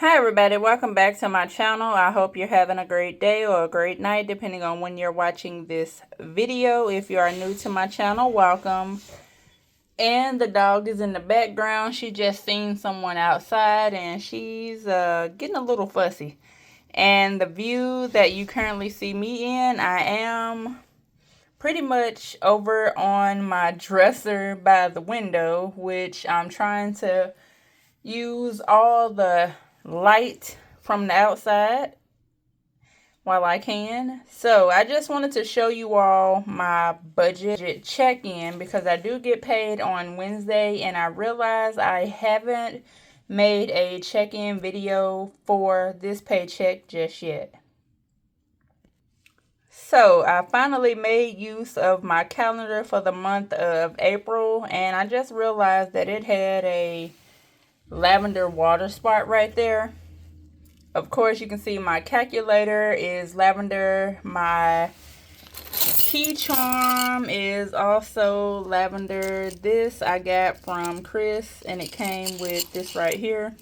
Hi everybody, welcome back to my channel. I hope you're having a great day or a great night depending on when you're watching this video. If you are new to my channel, welcome. And the dog is in the background. She just seen someone outside and she's getting a little fussy. And the view that you currently see me in, I am pretty much over on my dresser by the window, which I'm trying to use all the light from the outside while I can. So I just wanted to show you all my budget check-in because I do get paid on Wednesday and I realize I haven't made a check-in video for this paycheck just yet. So I finally made use of my calendar for the month of April and I just realized that it had a lavender water spot right there. Of course, you can see my calculator is lavender. My key charm is also lavender. This I got from Chris and it came with this right here.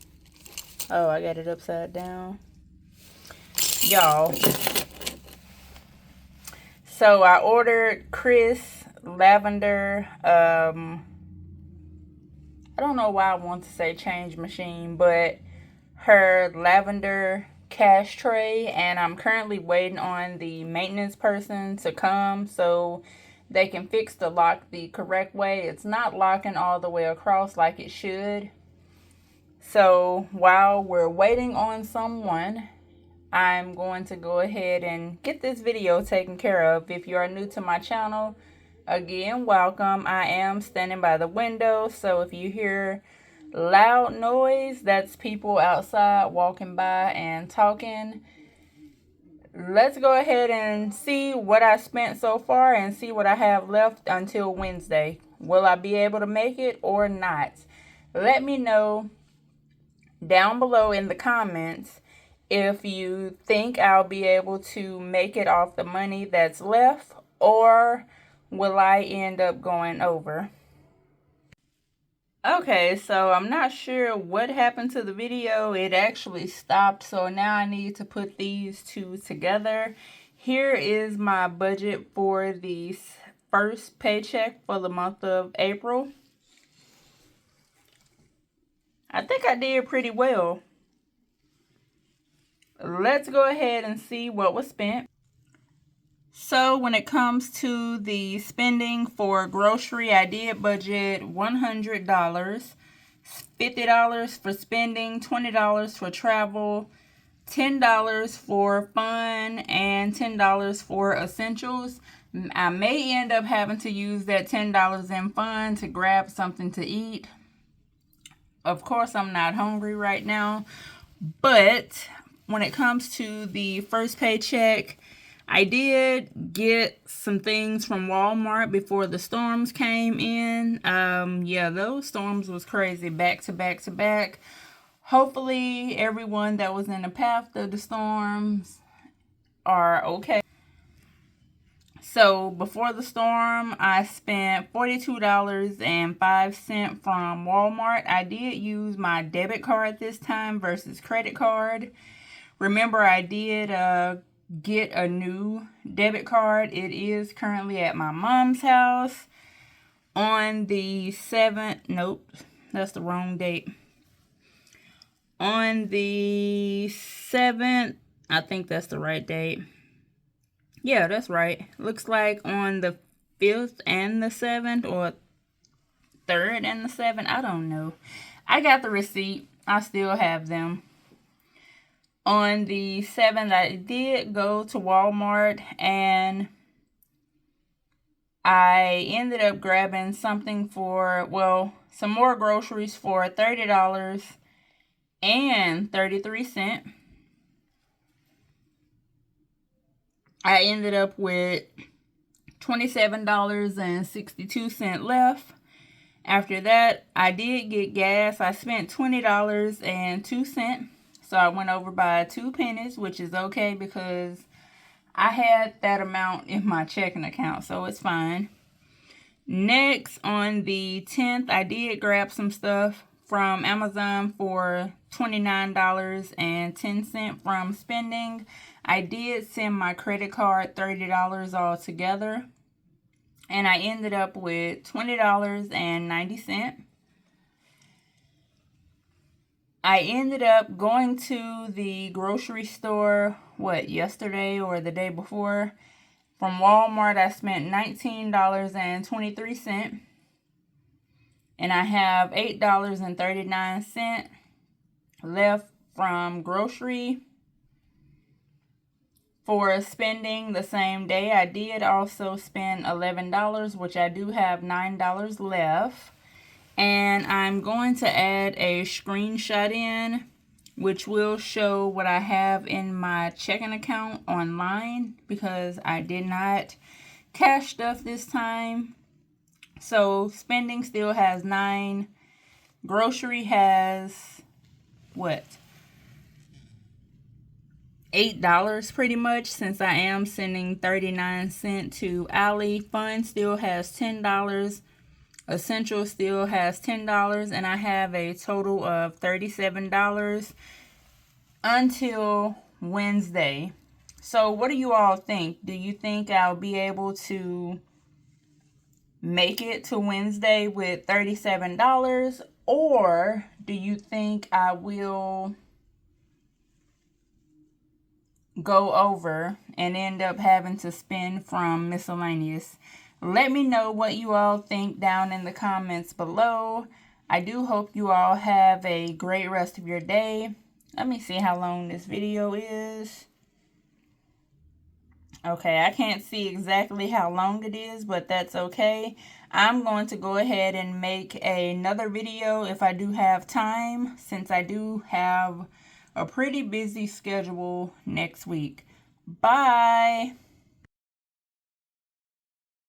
Oh, I got it upside down. Y'all. So I ordered Chris lavender. I don't know why I want to say change machine, but her lavender cash tray, and I'm currently waiting on the maintenance person to come so they can fix the lock the correct way. It's not locking all the way across like it should. So while we're waiting on someone, I'm going to go ahead and get this video taken care of. If you are new to my channel, again, welcome. I am standing by the window, so if you hear loud noise, that's people outside walking by and talking. Let's go ahead and see what I spent so far and see what I have left until Wednesday. Will I be able to make it or not? Let me know down below in the comments if you think I'll be able to make it off the money that's left, or will I end up going over? Okay, so I'm not sure what happened to the video. It actually stopped, so now I need to put these two together. Here is my budget for the first paycheck for the month of April. I think I did pretty well. Let's go ahead and see what was spent. So when it comes to the spending for grocery, I did budget $100, $50 for spending, $20 for travel, $10 for fun, and $10 for essentials. I may end up having to use that $10 in fun to grab something to eat. Of course, I'm not hungry right now, but when it comes to the first paycheck, I did get some things from Walmart before the storms came in. Yeah, those storms was crazy, back to back to back. Hopefully, everyone that was in the path of the storms are okay. So, before the storm, I spent $42.05 from Walmart. I did use my debit card this time versus credit card. Remember, I did get a new debit card. It is currently at my mom's house on the 7th. Nope, that's the wrong date. On the 7th, I think that's the right date. Yeah, that's right. Looks like on the 5th and the 7th, or 3rd and the 7th. I don't know. I got the receipt. I still have them. On the 7th, I did go to Walmart and I ended up grabbing something for, well, some more groceries for $30.33. I ended up with $27.62 left. After that, I did get gas. I spent $20.02. So I went over by 2 pennies, which is okay because I had that amount in my checking account, so it's fine. Next, on the 10th, I did grab some stuff from Amazon for $29.10 from spending. I did send my credit card $30 altogether, and I ended up with $20.90. I ended up going to the grocery store, yesterday or the day before. From Walmart, I spent $19.23. And I have $8.39 left from grocery for spending the same day. I did also spend $11, which I do have $9 left. And I'm going to add a screenshot in, which will show what I have in my checking account online, because I did not cash stuff this time. So spending still has 9. Grocery has $8 pretty much, since I am sending 39 cents to Allie. Fun still has $10. Essential still has $10, and I have a total of $37 until Wednesday. So what do you all think? Do you think I'll be able to make it to Wednesday with $37, or do you think I will go over and end up having to spend from miscellaneous? Let me know what you all think down in the comments below. I do hope you all have a great rest of your day. Let me see how long this video is. Okay, I can't see exactly how long it is, but that's okay. I'm going to go ahead and make another video if I do have time, since I do have a pretty busy schedule next week. Bye!